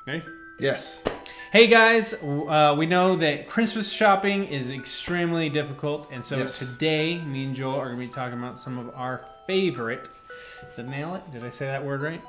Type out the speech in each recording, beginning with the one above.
Ready? Yes. Hey guys, we know that Christmas shopping is extremely difficult, and so today me and Joel are going to be talking about some of our favorite. Did I nail it? Did I say that word right?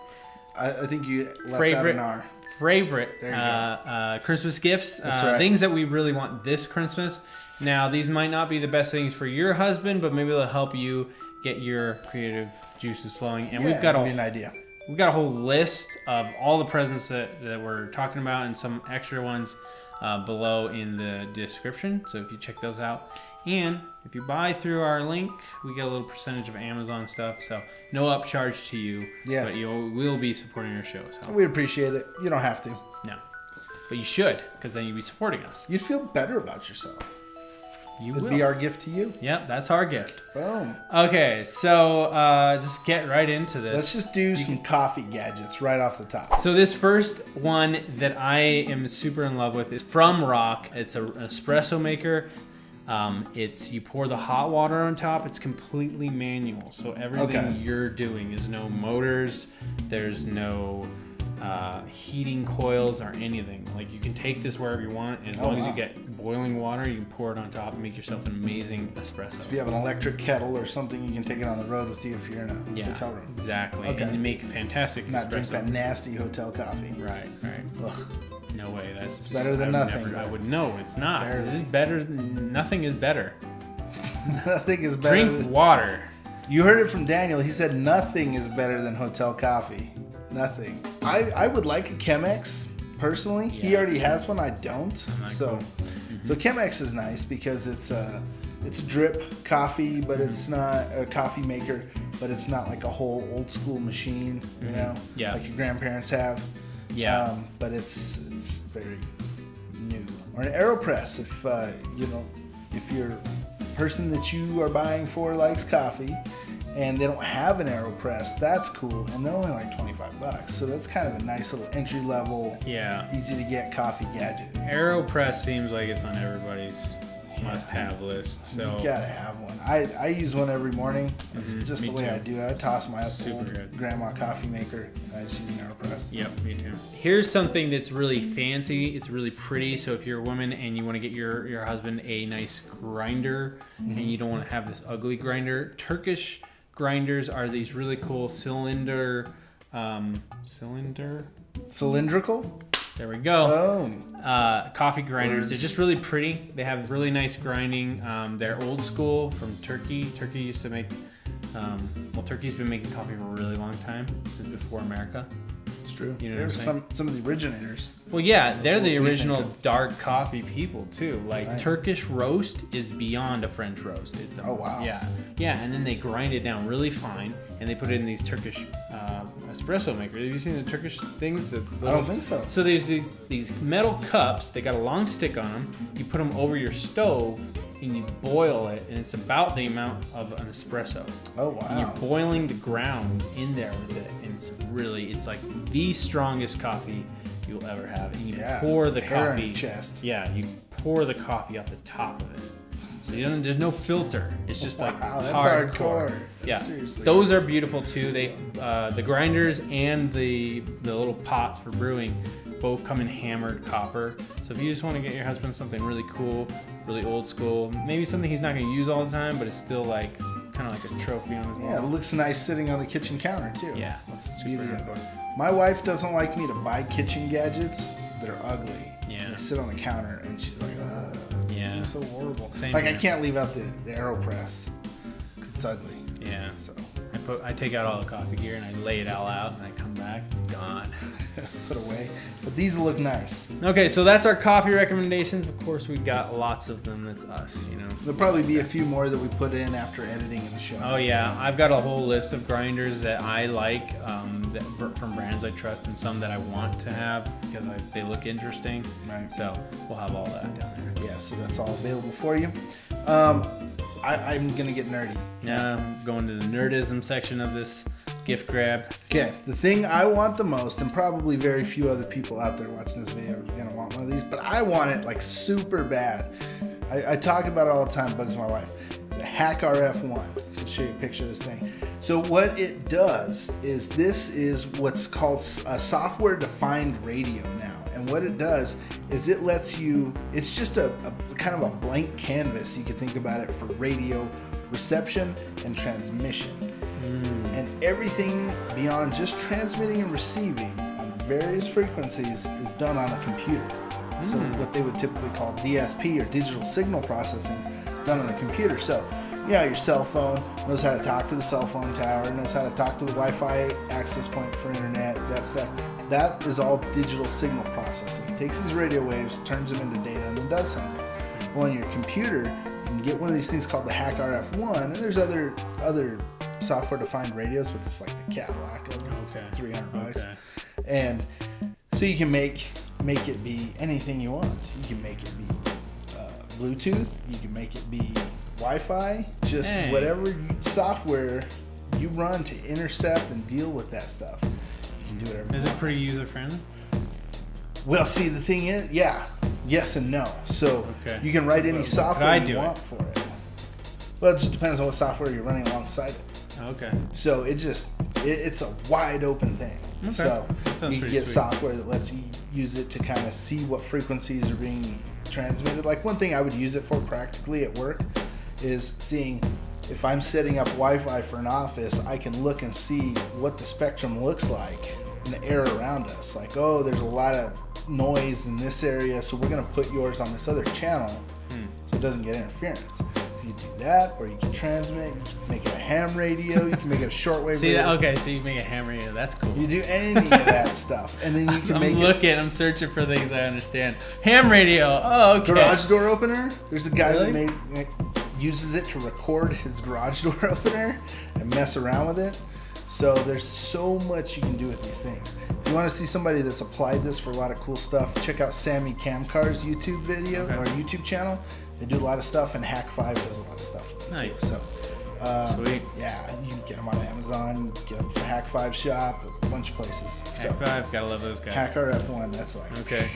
I think you left out an R. Favorite Christmas gifts, things that we really want this Christmas. Now, these might not be the best things for your husband, but maybe they'll help you get your creative juices flowing. And we've got an idea. We've got a whole list of all the presents that we're talking about and some extra ones below in the description. So if you check those out. And if you buy through our link, we get a little percentage of Amazon stuff. So no upcharge to you. Yeah. But you will be supporting our show. So. We appreciate it. You don't have to. No. But you should, because then you'd be supporting us. You'd feel better about yourself. It'd be our gift to you. Yep, that's our gift. Boom. Okay, so just get right into this. Let's just do some coffee gadgets right off the top. So this first one that I am super in love with is from Rock. It's an espresso maker. You pour the hot water on top. It's completely manual. So everything you're doing is no motors. There's no heating coils or anything. Like, you can take this wherever you want, and as long as you get boiling water, you can pour it on top and make yourself an amazing espresso. So if you have an electric kettle or something, you can take it on the road with you if you're in a hotel room. Exactly. And you make fantastic Not espresso. drink that nasty hotel coffee. Right. Ugh. No way. That's it's better than nothing. I would know. It's not. Barely. This is better. Nothing is better. Nothing is better. Drink water. You heard it from Daniel. He said nothing is better than hotel coffee. Nothing. I would like a Chemex personally. Yeah. He already has one. I don't. So Chemex is nice because it's a drip coffee, but it's not a coffee maker, but it's not like a whole old school machine, you know, like your grandparents have. Yeah. But it's very new. Or an Aeropress if your person that you are buying for likes coffee and they don't have an Aeropress, that's cool. And they're only like $25. So that's kind of a nice little entry level, easy to get coffee gadget. Aeropress seems like it's on everybo's must-have list. So you gotta have one. I use one every morning. It's just the way I do it. I toss my old grandma coffee maker and I just use an Aeropress. Yep, me too. Here's something that's really fancy. It's really pretty. So if you're a woman and you want to get your husband a nice grinder and you don't want to have this ugly grinder, Turkish grinders are these really cool cylindrical. There we go. Coffee grinders. They're just really pretty. They have really nice grinding. They're old school from Turkey. Turkey used to make, Turkey's been making coffee for a really long time, since before America. It's true. You know, there's some of the originators. Well, yeah, they're the original dark coffee people too. Like Turkish roast is beyond a French roast. It's wow. Yeah, and then they grind it down really fine, and they put it in these Turkish espresso makers. Have you seen the Turkish things? I don't think so. So there's these metal cups. They got a long stick on them. You put them over your stove and you boil it, and it's about the amount of an espresso. Oh wow! And you're boiling the grounds in there with it, and it's like the strongest coffee you'll ever have. And you pour the coffee. Chest. Yeah, you pour the coffee off the top of it. So there's no filter. It's just like hardcore. Yeah, seriously. Those are beautiful too. The grinders and the little pots for brewing both come in hammered copper. So if you just want to get your husband something really cool, really old school, maybe something he's not going to use all the time, but it's still like kind of like a trophy on his wall. Yeah, it looks nice sitting on the kitchen counter too. Yeah, that's my wife doesn't like me to buy kitchen gadgets that are ugly. Yeah, they sit on the counter and she's like, yeah, it's so horrible. Same like here. I can't leave out the Aeropress because it's ugly. Yeah. So I take out all the coffee gear and I lay it all out and I come back, it's gone. Put away. But these look nice. Okay, so that's our coffee recommendations. Of course, we got lots of them. That's us, you know. There'll probably be a few more that we put in after editing in the show. Oh yeah, I've got a whole list of grinders that I like from brands I trust, and some that I want to have because they look interesting. Right. So we'll have all that down there. Yeah, so that's all available for you. I'm gonna get nerdy. Yeah, I'm going to the nerdism section of this gift grab. Okay, the thing I want the most, and probably very few other people out there watching this video are gonna want one of these, but I want it like super bad. I talk about it all the time, bugs my wife. It's a HackRF One. So I'll show you a picture of this thing. So what it does is this is what's called a software-defined radio now. And what it does is it lets you, it's just a kind of a blank canvas, you can think about it, for radio reception and transmission. And everything beyond just transmitting and receiving on various frequencies is done on a computer. So what they would typically call DSP, or digital signal processing, is done on a computer. So, you know, your cell phone knows how to talk to the cell phone tower, knows how to talk to the Wi-Fi access point for internet, that stuff. That is all digital signal processing. It takes these radio waves, turns them into data, and then does something. Well, on your computer, you can get one of these things called the HackRF One, and there's other software-defined radios, but it's like the Cadillac of them. It's like $300. Okay. And so you can make it be anything you want. You can make it be Bluetooth. You can make it be Wi-Fi. Just whatever software you run to intercept and deal with that stuff. You can do whatever. Is it pretty user-friendly? Well, see, the thing is, yes and no. So you can write any software you want for it. Well, it just depends on what software you're running alongside it. Okay. So it's a wide open thing. Okay. So you can get software that lets you use it to kind of see what frequencies are being transmitted. Like one thing I would use it for practically at work is seeing if I'm setting up Wi-Fi for an office, I can look and see what the spectrum looks like in the air around us. Like, oh, there's a lot of noise in this area, so we're going to put yours on this other channel so it doesn't get interference. You do that, or you can transmit. You can make it a ham radio. You can make it a shortwave radio. Okay, so you make a ham radio. That's cool. You do any of that stuff, and then you can I'm searching for things I understand. Ham radio. Oh, okay. Garage door opener. There's a guy that uses it to record his garage door opener and mess around with it. So there's so much you can do with these things. If you want to see somebody that's applied this for a lot of cool stuff, check out Sammy Camcar's YouTube video or YouTube channel. They do a lot of stuff, and Hack5 does a lot of stuff. Nice. So, sweet. Yeah, you can get them on Amazon, get them from Hack5 shop, a bunch of places. Hack5, gotta love those guys. HackRF One, that's like. Okay.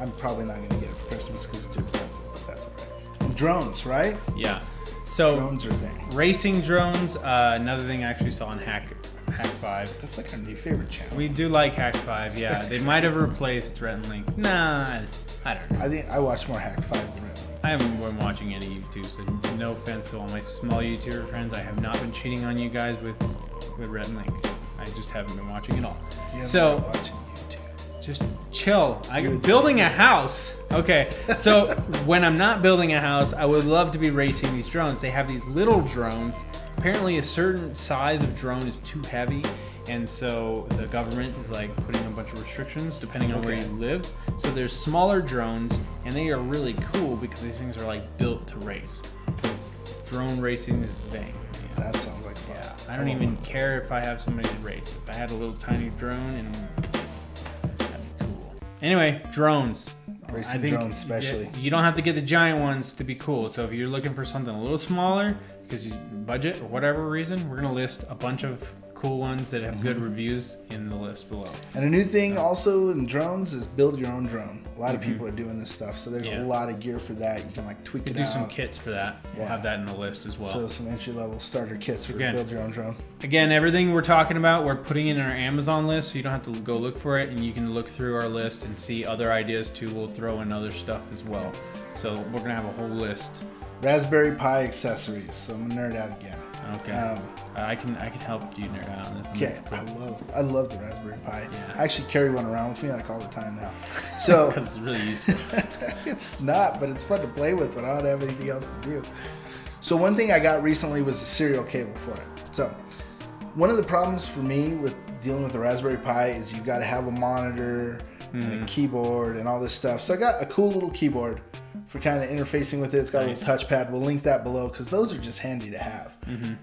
I'm probably not gonna get it for Christmas because it's too expensive, but that's alright. And drones, right? Yeah. So drones are a thing. Racing drones. Another thing I actually saw on Hack5. That's like our new favorite channel. We do like Hack5. Yeah, they might have replaced Threatenlink. Nah, I don't know. I think I watch more Hack5 than Threatenlink. I haven't been watching any YouTube, so no offense to all my small YouTuber friends. I have not been cheating on you guys with Threatenlink. I just haven't been watching at all. So watching YouTube. Just chill. I'm building a house. Okay, so when I'm not building a house, I would love to be racing these drones. They have these little drones. Apparently a certain size of drone is too heavy, and so the government is like putting a bunch of restrictions depending on where you live. So there's smaller drones, and they are really cool because these things are like built to race. Drone racing is the thing. You know? That sounds like fun. Yeah, I don't even care if I have somebody to race. If I had a little tiny drone, and that'd be cool. Anyway, drones. Racing drones especially. You don't have to get the giant ones to be cool. So if you're looking for something a little smaller, because you budget or whatever reason, we're going to list a bunch of cool ones that have good reviews in the list below. And a new thing also in drones is build your own drone. A lot of people are doing this stuff, so there's a lot of gear for that. You can like tweak it out. Do some kits for that. We'll have that in the list as well. So some entry-level starter kits for build your own drone. Again, everything we're talking about, we're putting it in our Amazon list, so you don't have to go look for it, and you can look through our list and see other ideas too. We'll throw in other stuff as well. So we're gonna have a whole list. Raspberry Pi accessories. So I'm gonna nerd out again. Okay. I can help you nerd out on this. Okay. Cool. I love the Raspberry Pi. Yeah. I actually carry one around with me like all the time now. So because it's really useful. It's not, but it's fun to play with when I don't have anything else to do. So one thing I got recently was a serial cable for it. So one of the problems for me with dealing with the Raspberry Pi is you've got to have a monitor and a keyboard and all this stuff. So I got a cool little keyboard for kind of interfacing with it. It's got a little touchpad. We'll link that below because those are just handy to have.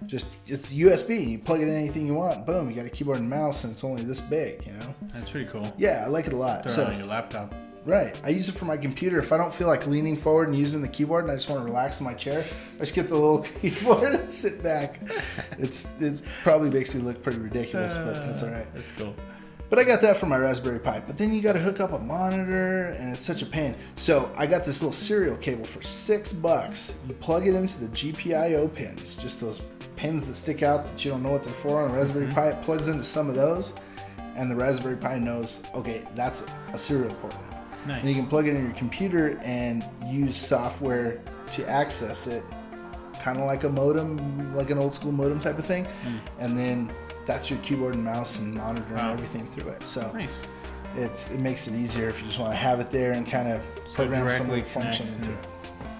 Just it's USB. You plug it in anything you want. Boom, you got a keyboard and mouse, and it's only this big. You know. That's pretty cool. Yeah, I like it a lot. Throw it on your laptop. Right. I use it for my computer. If I don't feel like leaning forward and using the keyboard and I just want to relax in my chair, I just get the little keyboard and sit back. It probably makes me look pretty ridiculous, but that's all right. That's cool. But I got that for my Raspberry Pi. But then you got to hook up a monitor, and it's such a pain. So I got this little serial cable for $6. You plug it into the GPIO pins, just those pins that stick out that you don't know what they're for on a Raspberry Pi. It plugs into some of those, and the Raspberry Pi knows, okay, that's a serial port now. Nice. And you can plug it in your computer and use software to access it, kind of like a modem, like an old school modem type of thing. And then that's your keyboard and mouse and monitor and everything through it. So nice. it makes it easier if you just want to have it there and kind of program some of the functions into it.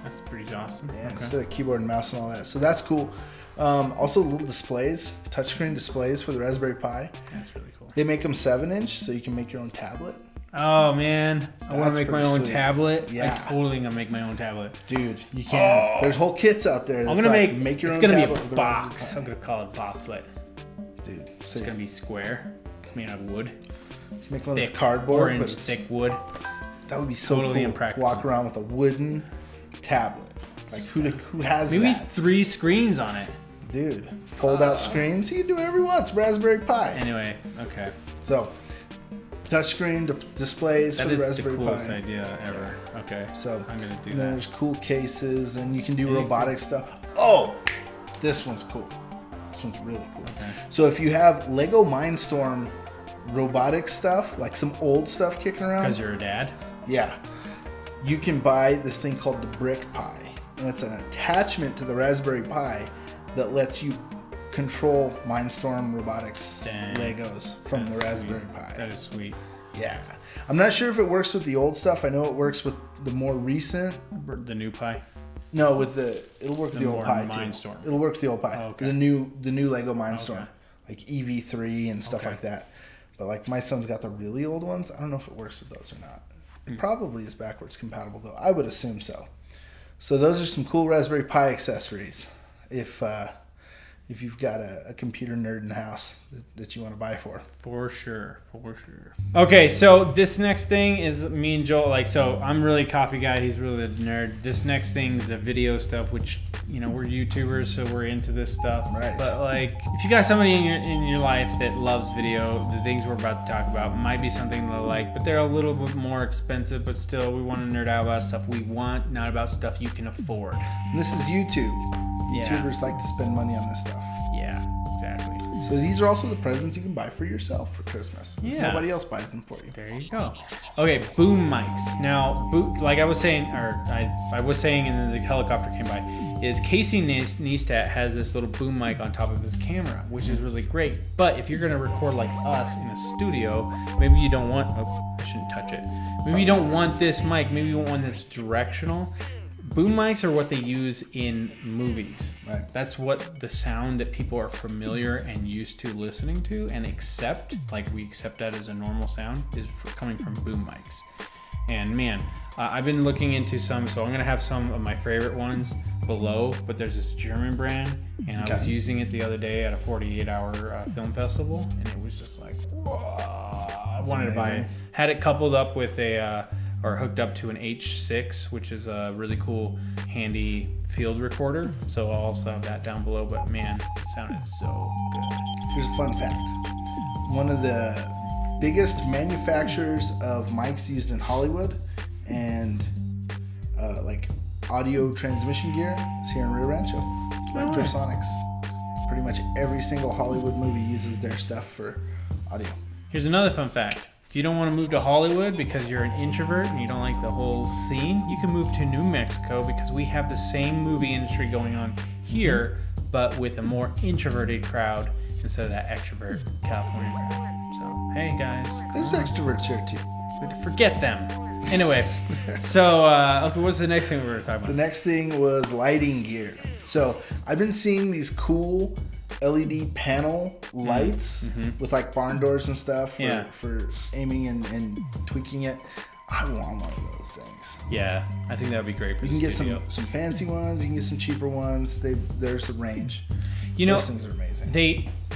That's pretty awesome. Yeah, instead of keyboard and mouse and all that. So that's cool. Also, little displays, touchscreen displays for the Raspberry Pi. That's really cool. They make them 7-inch, so you can make your own tablet. Oh man, I want to make my own tablet. Yeah. I totally gonna make my own tablet. Dude, you can. There's whole kits out there. I'm gonna like, make your own tablet. tablet. It's gonna be a box. I'm gonna call it boxlet. Dude, It's gonna be square. It's made out of wood. Let's make one of this cardboard, orange, but it's thick wood. That would be so totally cool. impractical. Walk around with a wooden tablet. Like who has maybe that? 3 screens on it. Dude, fold out screens. You can do whatever you want. It's Raspberry Pi. Anyway, okay. So, touchscreen displays That for the is Raspberry the coolest Pi. idea ever. Okay. So I'm gonna do and that. There's cool cases, and you can do robotic stuff. Oh, this one's cool. This one's really cool. Okay. So if you have Lego Mindstorm robotic stuff, like some old stuff kicking around, Because you're a dad. yeah, you can buy this thing called the BrickPi, and it's an attachment to the Raspberry Pi that lets you control Mindstorm Robotics Dang. Legos from the Raspberry Pi. That is sweet. Yeah. I'm not sure if it works with the old stuff. I know it works with the more recent. The new Pi. No, it'll work with the old more Pi too. Mindstorm. It'll work with the old Pi. Oh, okay. The new Lego Mindstorm, Okay. like EV3 and stuff Okay. like that. But like my son's got the really old ones. I don't know if it works with those or not. Hmm. It probably is backwards compatible though. I would assume so. So those are some cool Raspberry Pi accessories. If you've got a computer nerd in the house that you want to buy for. For sure. Okay, so this next thing is me and Joel. So I'm really a coffee guy. He's really the nerd. This next thing is the video stuff, which we're YouTubers, so we're into this stuff. Right. But if you got somebody in your life that loves video, the things we're about to talk about might be something they'll like, but they're a little bit more expensive. But still, we want to nerd out about stuff we want, not about stuff you can afford. And this is YouTube. Yeah. YouTubers like to spend money on this stuff. Yeah, exactly. So these are also the presents you can buy for yourself for Christmas. If Yeah. nobody else buys them for you. There you go. Okay, boom mics. Now, like I was saying, or I was saying, and then the helicopter came by, is Casey Neistat has this little boom mic on top of his camera, which is really great. But if you're going to record like us in a studio, maybe you don't want, I shouldn't touch it. Maybe you don't want this mic. Maybe you want one that's directional. Boom mics are what they use in movies. Right. That's what the sound that people are familiar and used to listening to and accept, like we accept that as a normal sound, is coming from boom mics. And man, I've been looking into some, so I'm going to have some of my favorite ones below, but there's this German brand, and I was using it the other day at a 48-hour film festival, and it was just like, whoa, I wanted to buy it. Had it coupled up with or hooked up to an H6, which is a really cool, handy field recorder. So I'll also have that down below. But man, it sounded so good. Here's a fun fact. One of the biggest manufacturers of mics used in Hollywood and like audio transmission gear is here in Rio Rancho. Electrosonics. Pretty much every single Hollywood movie uses their stuff for audio. Here's another fun fact. If you don't want to move to Hollywood because you're an introvert and you don't like the whole scene, you can move to New Mexico because we have the same movie industry going on here, but with a more introverted crowd instead of that extrovert California crowd. So, hey guys. There's extroverts here too. Forget them. Anyway, so, okay, what's the next thing we're going to talk about? The next thing was lighting gear. So I've been seeing these cool LED panel lights with like barn doors and stuff for aiming and tweaking it. I want one of those things. Yeah, I think that would be great for You the can get studio. some fancy ones. You can get some cheaper ones. There's the range. Those things are amazing.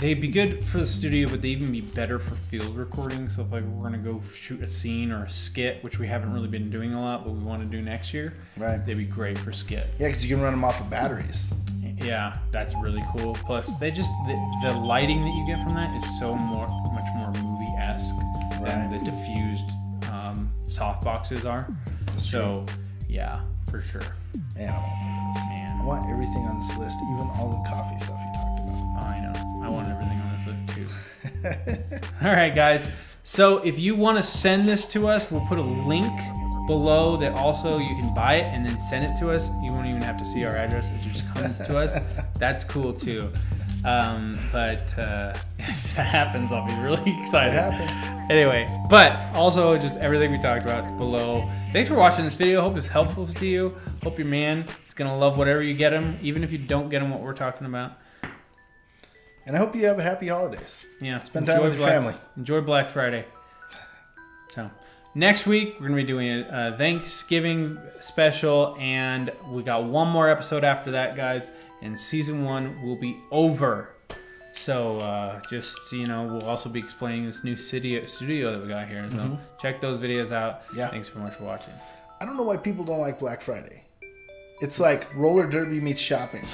They'd be good for the studio, but they'd even be better for field recording. So if like we're gonna go shoot a scene or a skit, which we haven't really been doing a lot, but we want to do next year, Right. they'd be great for skit. Yeah, because you can run them off of batteries. Yeah, that's really cool. Plus, the lighting that you get from that is so much more movie-esque. than the diffused soft boxes are. That's so, yeah, for sure. Man, I want this. Man. I want everything on this list, even all the coffee stuff you talked about. Oh, I know. I want everything on this list too. All right, guys. So if you want to send this to us, we'll put a link below that also you can buy it and then send it to us. You won't even have to see our address. It just comes to us. That's cool too. But if that happens, I'll be really excited. It happens. Anyway, but also just everything we talked about is below. Thanks for watching this video. Hope it's helpful to you. Hope your man is going to love whatever you get him, even if you don't get him what we're talking about. And I hope you have a happy holidays. Yeah. Spend time with your family. Enjoy Black Friday. So next week, we're going to be doing a Thanksgiving special, and we got one more episode after that, guys, and season 1 will be over. So just, we'll also be explaining this new studio that we got here. So check those videos out. Yeah. Thanks so much for watching. I don't know why people don't like Black Friday. It's like roller derby meets shopping.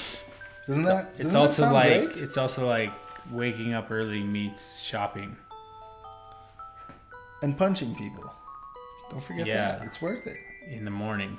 Doesn't that sound great? It's also like waking up early meets shopping. And punching people. Don't forget Yeah. that. It's worth it. In the morning.